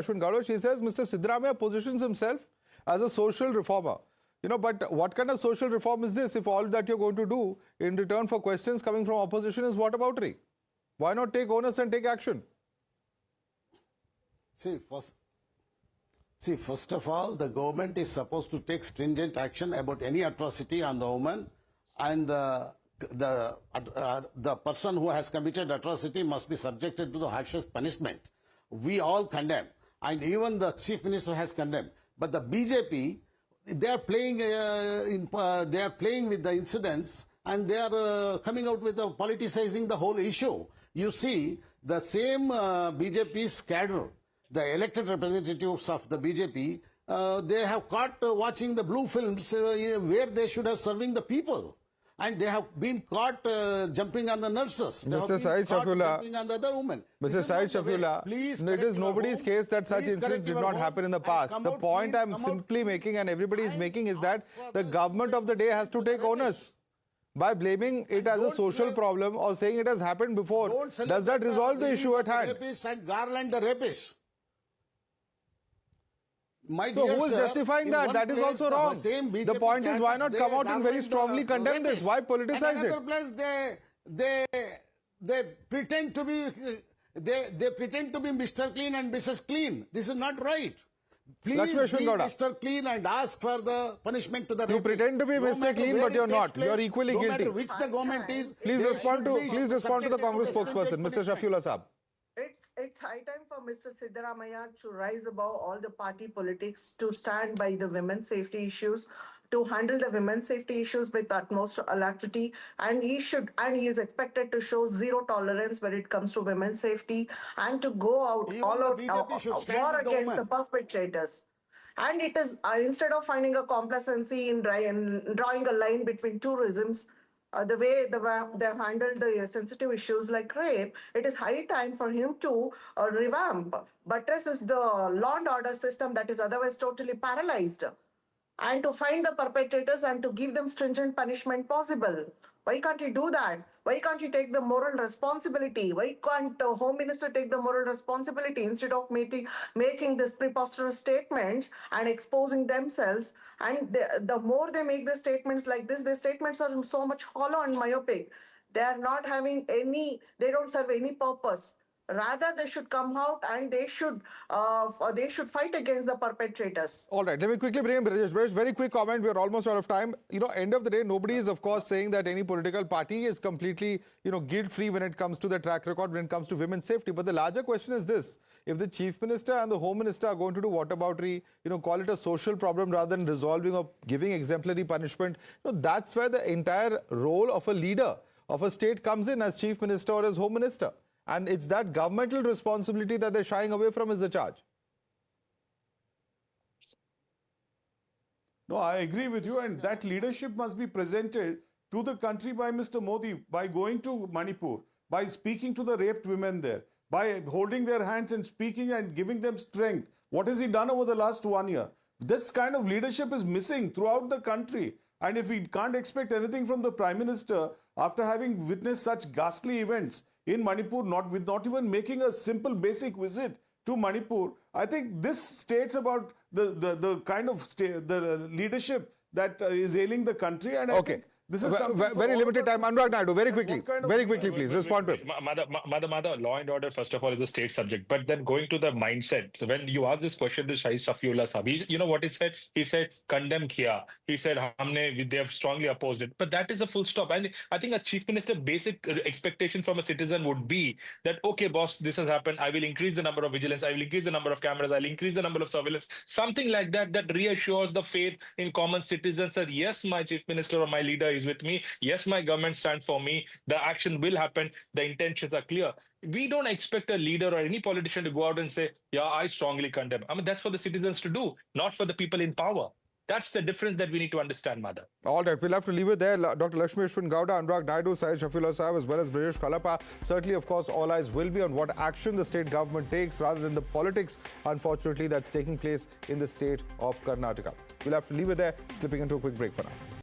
Ashwin Gowda, she says Mr. Siddaramaiah positions himself as a social reformer. But what kind of social reform is this if all that you're going to do in return for questions coming from opposition is whataboutery? Why not take onus and take action? First of all, the government is supposed to take stringent action about any atrocity on the woman, and the person who has committed atrocity must be subjected to the harshest punishment. We all condemn, and even the Chief Minister has condemned. But the BJP, they are playing with the incidents, and they are coming out with politicizing the whole issue. You see, the same BJP's cadre, the elected representatives of the BJP, they have caught watching the blue films where they should have serving the people. And they have been caught jumping on the nurses. Mr. Syed Shafiullah, jumping on the other women. Mr. Syed Shafiullah, it is nobody's case that such incidents did not happen in the past. The point I'm simply making and everybody is making is that the government of the day has to take onus. By blaming it as a social problem or saying it has happened before, does that resolve the issue at hand? Rapists and garland the rapists. So who is justifying that? That is also wrong. The point is, why not come out and very strongly condemn this? Why politicize it? In another place, they pretend to be they pretend to be Mr. Clean and Mrs. Clean. This is not right. Please Lakshmi Ashwin be Gowda. Mr. Clean and ask for the punishment to the You pretend to be Mr. Clean, but you're not. You're equally guilty. No matter which the government is. Please respond to the Congress spokesperson, Mr. Shafiullah Saheb. It's high time for Mr. Siddaramaiah to rise above all the party politics, to stand by the women's safety issues, to handle the women's safety issues with utmost alacrity, and he is expected to show zero tolerance when it comes to women's safety, and to go out all out war against the perpetrators. And it is instead of finding a complacency in drawing a line between two regimes, the way they have handled the sensitive issues like rape, it is high time for him to revamp, buttress the law and order system that is otherwise totally paralyzed, and to find the perpetrators and to give them stringent punishment possible. Why can't he do that? Why can't he take the moral responsibility? Why can't the Home Minister take the moral responsibility instead of making these preposterous statements and exposing themselves? And the more they make the statements like this, the statements are so much hollow and myopic. They are not having they don't serve any purpose. Rather, they should come out and they should fight against the perpetrators. All right, let me quickly bring in Brajesh. Very quick comment. We're almost out of time. End of the day, nobody is, of course, saying that any political party is completely, guilt-free when it comes to the track record, when it comes to women's safety. But the larger question is this: if the Chief Minister and the Home Minister are going to do whataboutery, call it a social problem rather than resolving or giving exemplary punishment, that's where the entire role of a leader of a state comes in as Chief Minister or as Home Minister. And it's that governmental responsibility that they're shying away from is the charge. No, I agree with you, and that leadership must be presented to the country by Mr. Modi by going to Manipur, by speaking to the raped women there, by holding their hands and speaking and giving them strength. What has he done over the last 1 year? This kind of leadership is missing throughout the country. And if we can't expect anything from the Prime Minister after having witnessed such ghastly events in Manipur, not even making a simple basic visit to Manipur, I think this states about the kind of the leadership that is ailing the country. And I think this is very limited time. Anurag Naidu, very quickly, please respond to it. Mother, law and order, first of all, is a state subject. But then going to the mindset, when you ask this question to Syed Shafiullah Saheb, you know what he said? He said, condemn kiya. He said, they have strongly opposed it. But that is a full stop. And I think a chief minister basic expectation from a citizen would be that, okay, boss, this has happened. I will increase the number of vigilance. I will increase the number of cameras. I'll increase the number of surveillance. Something like that, that reassures the faith in common citizens that, yes, my chief minister or my leader is with me. Yes, my government stands for me. The action will happen. The intentions are clear. We don't expect a leader or any politician to go out and say, yeah, I strongly condemn. I mean, that's for the citizens to do, not for the people in power. That's the difference that we need to understand, Mother. All right, we'll have to leave it there. Dr. Lakshmi Ashwin Gowda, Anurag Naidu, Syed Shafiullah Saheb, as well as Brajesh Kalapa. Certainly, of course, all eyes will be on what action the state government takes rather than the politics, unfortunately, that's taking place in the state of Karnataka. We'll have to leave it there, slipping into a quick break for now.